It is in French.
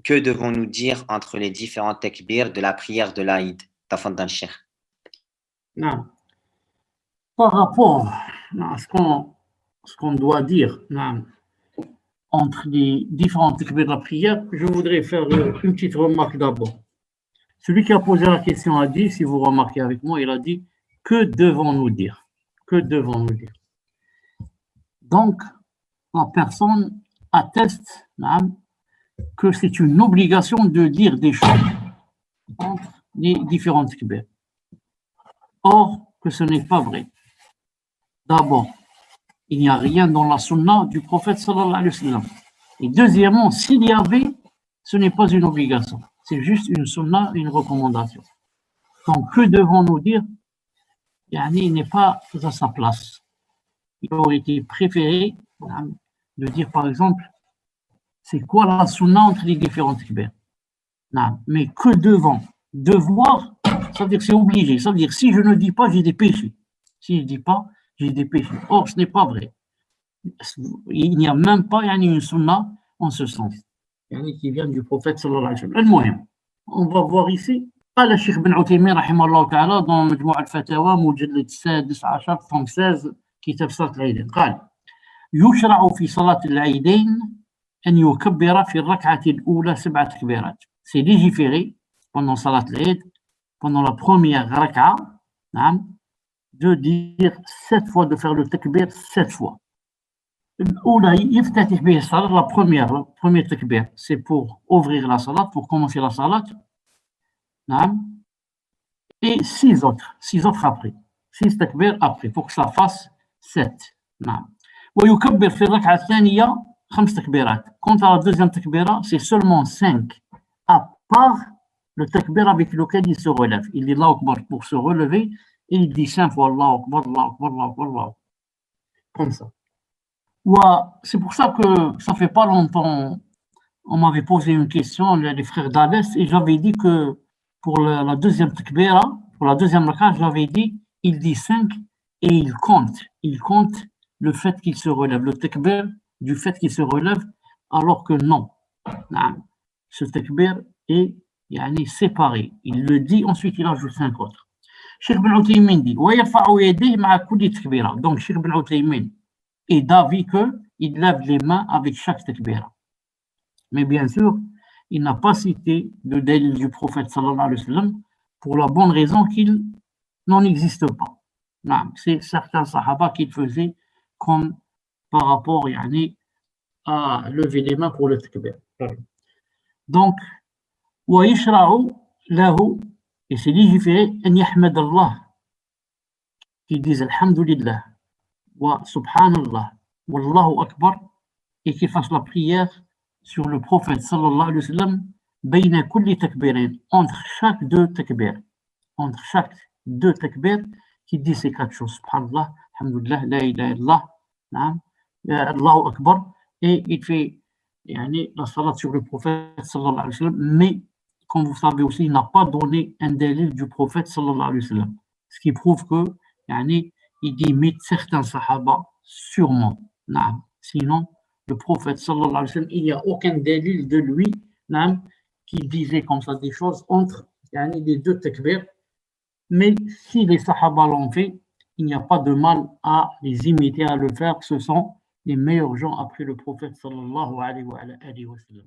que devons-nous dire entre les différents takbirs de la prière de l'Aïd? Tafaddal, Cheikh. Non. Par rapport à ce qu'on doit dire entre les différents takbirs de la prière, je voudrais faire une petite remarque d'abord. Celui qui a posé la question a dit, si vous remarquez avec moi, il a dit « Que devons-nous dire ?» Que devons-nous dire? Donc, la personne atteste que c'est une obligation de dire des choses entre les différentes takbirs. Or, que ce n'est pas vrai. D'abord, il n'y a rien dans la sunna du prophète sallallahu alayhi wa sallam. Et deuxièmement, s'il y avait, ce n'est pas une obligation. C'est juste une sunna, une recommandation. Donc, que devons-nous dire? Il n'est pas à sa place. Il aurait été préféré de dire, par exemple, c'est quoi la sunna entre les différentes takbirs. Mais que devant? Devoir, ça veut dire que c'est obligé. Ça veut dire si je ne dis pas, j'ai des péchés. Si je ne dis pas, j'ai des péchés. Or, ce n'est pas vrai. Il n'y a même pas une sunna en ce sens. Qui vient du prophète sallallahu alayhi wa sallam. On va voir ici. قال الشيخ بن عثيمين رحمه الله تعالى dans مجموع الفتاوى مجلد السادس عشر 16 كتاب صلاة العيدين قال يشرع في صلاة العيدين أن يكبر في الركعة الأولى 7 تكبيرات. C'est légiféré pendant صلاة العيد, pendant la première raka'a, de dire 7 fois, de faire le takbir 7 fois. الأولى يفتتح به الصلاة, la première takbir, c'est pour ouvrir la salat, pour commencer la salat. Et 6 autres après, 6 takbir après, pour que ça fasse 7. ويكبر في الركعة الثانية 5 تكبيرات. Quant à la deuxième takbira, c'est seulement 5, à part le takbir avec lequel il se relève. Il dit Allahu Akbar pour se relever et il dit 5 fois Allahu Akbar, Allahu Akbar, Allahu Akbar, Allahu Akbar. Comme ça. C'est pour ça que ça fait pas longtemps, on m'avait posé une question, les frères d'Alès, et j'avais dit que pour la deuxième takbira, pour la deuxième rak'a, j'avais dit, il dit 5 et il compte le fait qu'il se relève, le takbir du fait qu'il se relève, alors que non. Ce takbir est séparé. Il le dit, ensuite il ajoute 5 autres. Cheikh Ben Uthaymin dit, وَيَرْفَعُ يَدَيْهِ مَعَ كُلِّ تَكْبِيرَةٍ. Donc Cheikh Ben Uthaymin est d'avis qu'il lève les mains avec chaque takbira. Mais bien sûr, il n'a pas cité le dalil du prophète sallallahu alayhi wa sallam pour la bonne raison qu'il n'en existe pas. C'est certains sahaba qui le faisaient comme par rapport à lever les mains pour le takbir. Donc, وَيَشْرَعُ لَهُ, et c'est légiféré, أَنْ يَحْمَدَ اللَّهِ, qu'ils disent Alhamdulillah, wa Subhanallah, Wallahu Akbar, et qu'ils fassent la prière sur le prophète sallallahu alayhi wa sallam, bayna kulli takbirin, entre chaque 2 takbir. Entre chaque 2 takbir, qui dit ces 4 choses. Subhanallah, Alhamdulillah, La ilaha illallah, Allahu Akbar, et il fait la salat sur le prophète sallallahu alayhi wa sallam, mais comme vous savez aussi, il n'a pas donné un dalil du prophète sallallahu alayhi wa sallam. Ce qui prouve que, il imite certains sahaba, sûrement. Sinon, le prophète sallallahu alayhi wa sallam, il n'y a aucun dalil de lui qui disait comme ça des choses entre les 2 takbir. Mais si les sahaba l'ont fait, il n'y a pas de mal à les imiter, à le faire. Ce sont les meilleurs gens après le prophète sallallahu alayhi wa sallam.